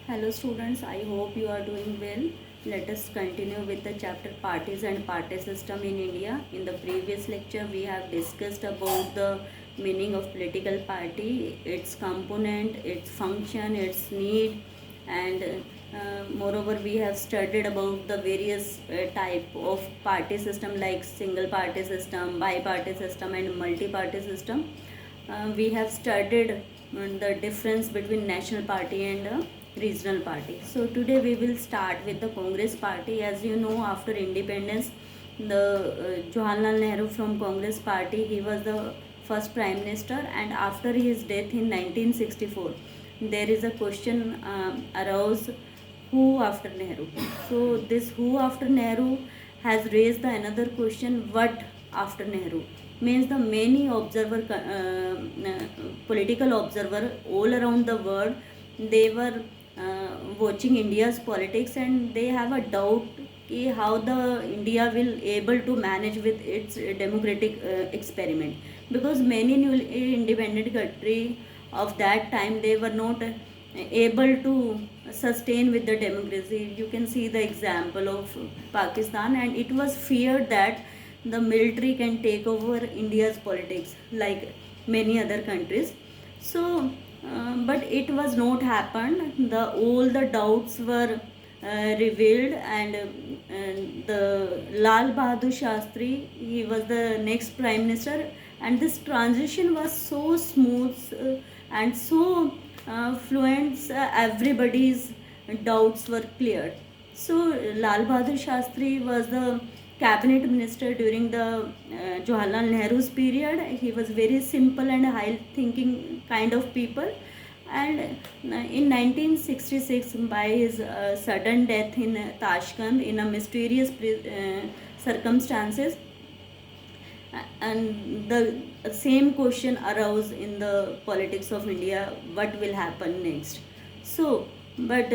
Hello students, I hope you are doing well. Let us continue with the chapter Parties and Party System in India. In the previous lecture we have discussed about the meaning of political party, its component, its function, its need, and moreover we have studied about the various type of party system like single party system, bi-party system and multi-party system. We have studied the difference between national party and regional party. So today we will start with the Congress party. As you know, after independence, the Jawaharlal Nehru from Congress party, he was the first prime minister, and after his death in 1964 there is a question arose, who after Nehru. So this who after Nehru has raised the another question, what after Nehru, means the many observer political observer all around the world, they were watching India's politics and they have a doubt how the India will able to manage with its democratic experiment, because many new independent country of that time, they were not able to sustain with the democracy. You can see the example of Pakistan, and it was feared that the military can take over India's politics like many other countries. So but it was not happened. The all the doubts were revealed, and the Lal Bahadur Shastri, he was the next prime minister, and this transition was so smooth and so fluent. Everybody's doubts were cleared. So Lal Bahadur Shastri was the cabinet minister during the Jawaharlal Nehru's period. He was very simple and high thinking kind of people, and in 1966 by his sudden death in Tashkent in a mysterious circumstances, and the same question arose in the politics of India, what will happen next. So but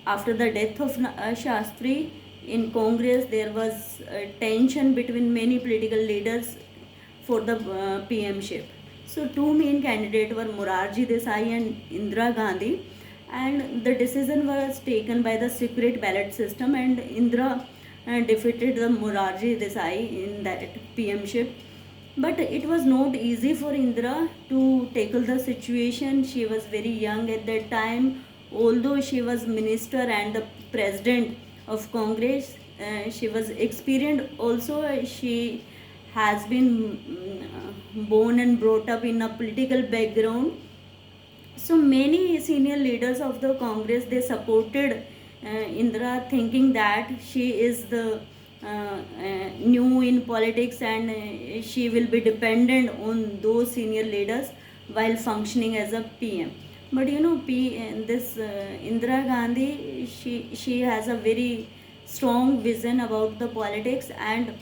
after the death of Shastri, in Congress there was tension between many political leaders for the PM-ship. So two main candidates were Morarji Desai and Indira Gandhi, and the decision was taken by the secret ballot system, and Indira defeated the Morarji Desai in that PM-ship. But it was not easy for Indira to tackle the situation. She was very young at that time. Although she was minister and the president of Congress, she was experienced. Also, she has been born and brought up in a political background. So many senior leaders of the Congress, they supported Indira, thinking that she is the new in politics, and she will be dependent on those senior leaders while functioning as a PM. But you know, this Indira Gandhi, she has a very strong vision about the politics, and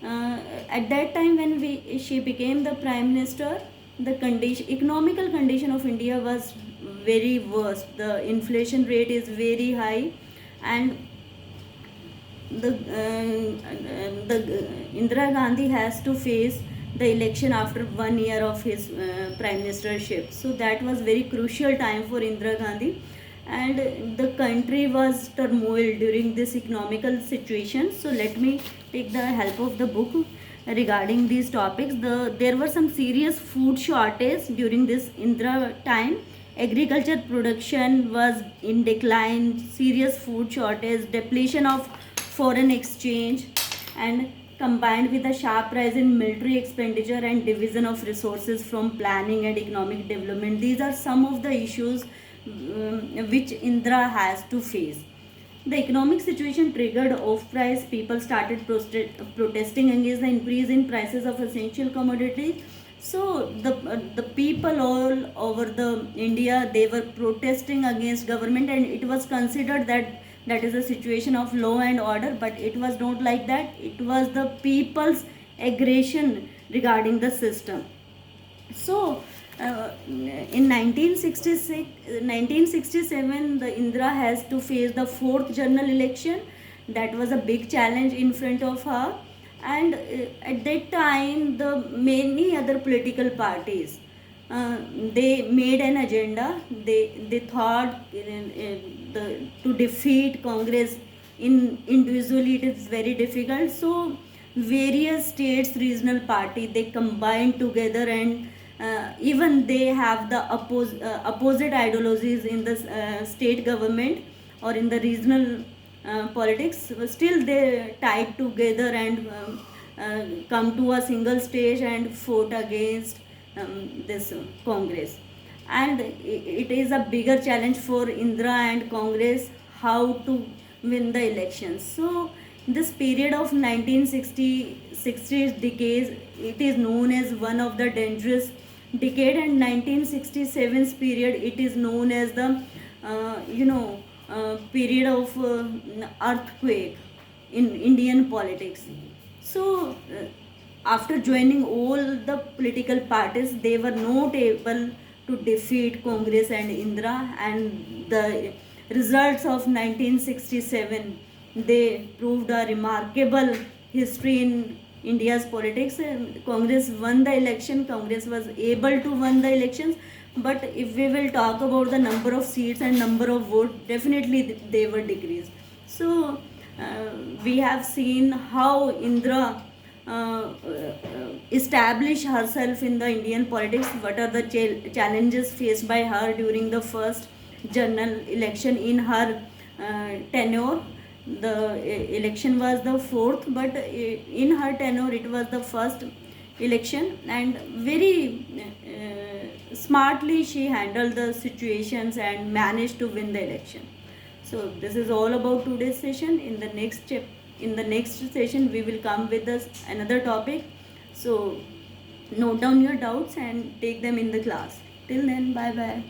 at that time when she became the prime minister, the economical condition of India was very worse. The inflation rate is very high, and the Indira Gandhi has to face the election after 1 year of his prime ministership. So that was very crucial time for Indira Gandhi, and the country was turmoil during this economical situation. So let me take the help of the book regarding these topics. There were some serious food shortage during this Indira time. Agriculture production was in decline, serious food shortage, depletion of foreign exchange, and combined with a sharp rise in military expenditure and division of resources from planning and economic development. These are some of the issues which Indira has to face. The economic situation triggered off-price. People started protesting against the increase in prices of essential commodities. So the people all over the India, they were protesting against government, and it was considered that that is a situation of law and order. But it was not like that. It was the people's aggression regarding the system. So in 1967, the Indira has to face the fourth general election. That was a big challenge in front of her, and at that time the many other political parties, uh, they made an agenda. They thought to defeat Congress in individually it is very difficult. So various states regional party they combined together, and even they have the opposite ideologies in the state government or in the regional politics. Still they tied together and come to a single stage and fought against this Congress. And it is a bigger challenge for Indira and Congress how to win the elections. So this period of 1960 decades, it is known as one of the dangerous decade, and 1967's period it is known as the period of earthquake in Indian politics. So after joining all the political parties, they were not able to defeat Congress and Indira, and the results of 1967 they proved a remarkable history in India's politics. And Congress won the election. Congress was able to win the elections. But if we will talk about the number of seats and number of votes, definitely they were decreased. So we have seen how Indira establish herself in the Indian politics. What are the challenges faced by her during the first general election in her tenure? The election was the fourth, but in her tenure it was the first election, and very smartly she handled the situations and managed to win the election. So this is all about today's session. In the next session we will come with another topic. So note down your doubts and take them in the class. Till then, bye bye.